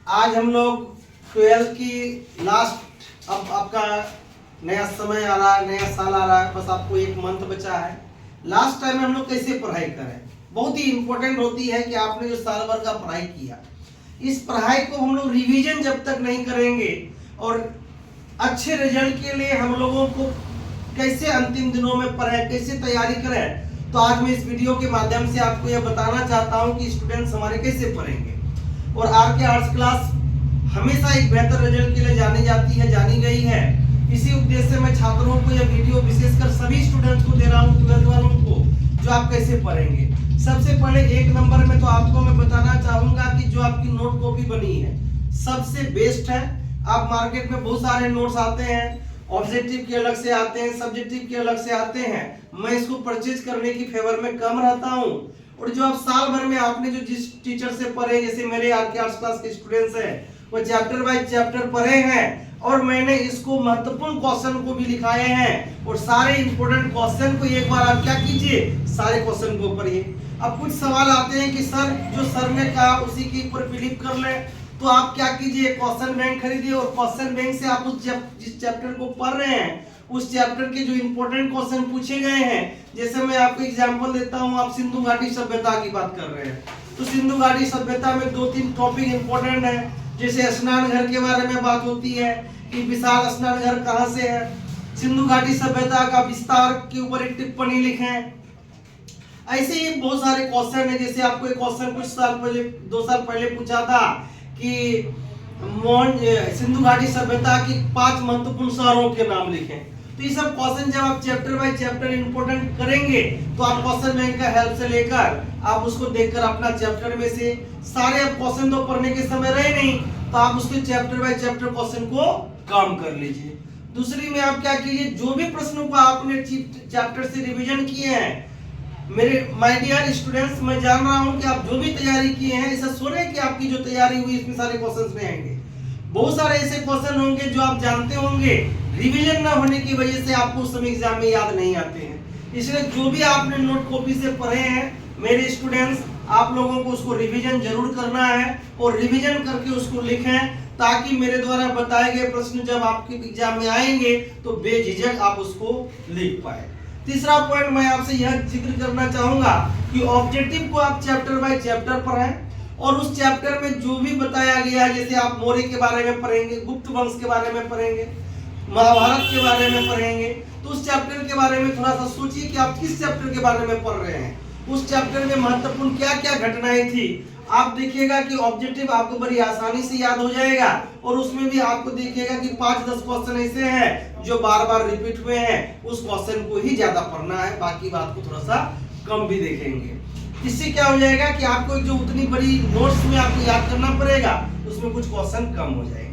आज हम लोग 12th की लास्ट, अब आपका नया समय आ रहा है, नया साल आ रहा है, बस आपको एक मंथ बचा है। लास्ट टाइम में हम लोग कैसे पढ़ाई करें, बहुत ही इंपॉर्टेंट होती है कि आपने जो साल भर का पढ़ाई किया, इस पढ़ाई को हम लोग रिवीजन जब तक नहीं करेंगे और अच्छे रिजल्ट के लिए हम लोगों को कैसे अंतिम दिनों में पढ़ें, कैसे तैयारी करें। तो आज मैं इस वीडियो के माध्यम से आपको यह बताना चाहता हूं कि स्टूडेंट्स हमारे कैसे पढ़ेंगे। और आरके आर्ट्स क्लास हमेशा एक बेहतर रिजल्ट के लिए जानी जाती है, जानी गई है। इसी उद्देश्य से मैं छात्रों को यह वीडियो विशेषकर सभी स्टूडेंट्स को दे रहा हूँ, 12th वालों को, जो आप कैसे पढ़ेंगे। सबसे पहले एक नंबर में तो आपको मैं बताना चाहूंगा कि जो आपकी नोट कॉपी बनी है सबसे बेस्ट है। आप मार्केट में बहुत सारे नोट्स आते हैं, ऑब्जेक्टिव के अलग से आते हैं, सब्जेक्टिव के अलग से आते हैं। मैं इसको परचेज करने की फेवर में कम रहता हूँ। और जो आप साल भर में आपने जो जिस टीचर से पढ़े, जैसे मेरे आरके आर्ट्स क्लास के स्टूडेंट्स हैं, वो चैप्टर बाय चैप्टर पढ़े हैं और मैंने इसको महत्वपूर्ण क्वेश्चन को भी लिखाए हैं। और सारे इंपॉर्टेंट क्वेश्चन को एक बार आप क्या कीजिए, सारे क्वेश्चन को पढ़िए। अब कुछ सवाल आते हैं कि सर जो सर ने कहा उसी के ऊपर फिलिप कर ले, तो आप क्या कीजिए, क्वेश्चन बैंक खरीदिए और क्वेश्चन बैंक से आप उस जिस चैप्टर को पढ़ रहे हैं उस चैप्टर के जो इंपॉर्टेंट क्वेश्चन पूछे गए हैं, जैसे मैं आपको एग्जांपल देता हूं, आप सिंधु घाटी सभ्यता की बात कर रहे हैं, तो सिंधु घाटी सभ्यता में 2-3 टॉपिक इंपॉर्टेंट है। जैसे स्नान घर के बारे में बात होती है कि विशाल स्नान घर कहां से है, सिंधु घाटी सभ्यता का विस्तार के ऊपर एक टिप्पणी लिखें। ऐसे ही बहुत सारे क्वेश्चन है। जैसे आपको एक क्वेश्चन कुछ साल पहले, 2 साल पहले पूछा था कि सिंधु घाटी सभ्यता की 5 महत्वपूर्ण शहरों के नाम लिखें। तो ये सब क्वेश्चन जब आप चैप्टर बाय चैप्टर इंपॉर्टेंट करेंगे तो आप क्वेश्चन बैंक का हेल्प से लेकर आप उसको देखकर अपना चैप्टर में से सारे आप क्वेश्चन तो पढ़ने के समय रहे नहीं, तो आप उसके चैप्टर बाय चैप्टर क्वेश्चन को काम कर लीजिए। दूसरी में आप क्या कीजिए, जो भी प्रश्नों को आपने चैप्टर से रिवीजन किए हैं, मेरे माय डियर स्टूडेंट्स, मैं जान रहा हूं कि आप जो भी तैयारी किए हैं, ऐसा सोचे कि आपकी जो तैयारी हुई इसमें सारे क्वेश्चंस में आएंगे। बहुत सारे ऐसे क्वेश्चन होंगे जो आप जानते होंगे, रिवीजन ना होने की वजह से आपको उस समय एग्जाम में याद नहीं आते हैं। इसलिए जो भी आपने नोट कॉपी से पढ़े हैं मेरे स्टूडेंट्स, आप लोगों को उसको रिवीजन जरूर करना है और रिवीजन करके उसको लिखें, ताकि मेरे द्वारा बताए गए प्रश्न जब आपके एग्जाम में आएंगे तो बेझिझक आप उसको लिख पाए। तीसरा पॉइंट मैं आपसे यह जिक्र करना चाहूंगा कि ऑब्जेक्टिव को आप चैप्टर बाय चैप्टर पढ़ें और उस चैप्टर में जो भी बताया गया है, जैसे आप मौर्य के बारे में पढ़ेंगे, गुप्त वंश के बारे में पढ़ेंगे, महाभारत के बारे में पढ़ेंगे, तो उस चैप्टर के बारे में थोड़ा सा सोचिए कि आप किस चैप्टर के बारे में पढ़ रहे हैं, उस चैप्टर में महत्वपूर्ण क्या क्या घटनाएं थी। आप देखिएगा कि ऑब्जेक्टिव आपको बड़ी आसानी से याद हो जाएगा और उसमें भी आपको देखिएगा कि 5-10 क्वेश्चन ऐसे हैं जो बार बार रिपीट हुए हैं, उस क्वेश्चन को ही ज्यादा पढ़ना है, बाकी बात को थोड़ा सा कम भी देखेंगे। इससे क्या हो जाएगा कि आपको जो उतनी बड़ी नोट्स में आपको याद करना पड़ेगा उसमें कुछ क्वेश्चन कम हो जाएंगे।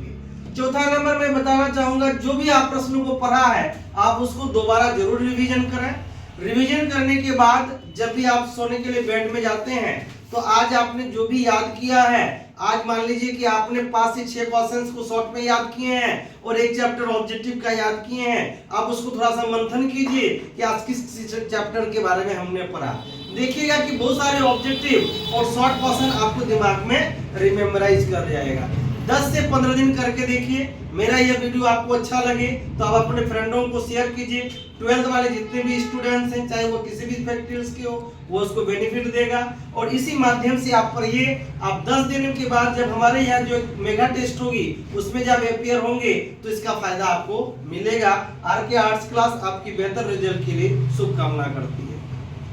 चौथा नंबर मैं बताना चाहूंगा, जो भी आप प्रश्नों को पढ़ा है आप उसको दोबारा जरूर रिवीजन करें। रिवीजन करने के बाद जब भी आप सोने के लिए बेड में जाते हैं तो आज आपने जो भी याद किया है, आज मान लीजिए कि आपने 5 से 6 क्वेश्चंस को शॉर्ट में याद किए हैं और एक चैप्टर ऑब्जेक्टिव का याद किए हैं, आप उसको थोड़ा सा मंथन कीजिए कि आज किस चैप्टर के बारे में हमने पढ़ा। देखिएगा कि बहुत सारे ऑब्जेक्टिव और शॉर्ट क्वेश्चन आपको दिमाग में रिमेम्बराइज कर जाएगा। 10 से 15 दिन करके देखिए। मेरा यह वीडियो आपको अच्छा लगे तो आप अपने फ्रेंडों को शेयर कीजिए। 12th वाले जितने भी स्टूडेंट्स हैं, चाहे वो किसी भी फैकल्टीज के हो, वो उसको बेनिफिट देगा और इसी माध्यम से आप पढ़िए। आप 10 दिन के बाद जब हमारे यहाँ जो मेगा टेस्ट होगी उसमें जब अपियर होंगे तो इसका फायदा आपको मिलेगा। आरके आर्ट्स क्लास आपकी बेहतर रिजल्ट के लिए शुभकामना करती है।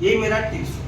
यही मेरा टिप्स है।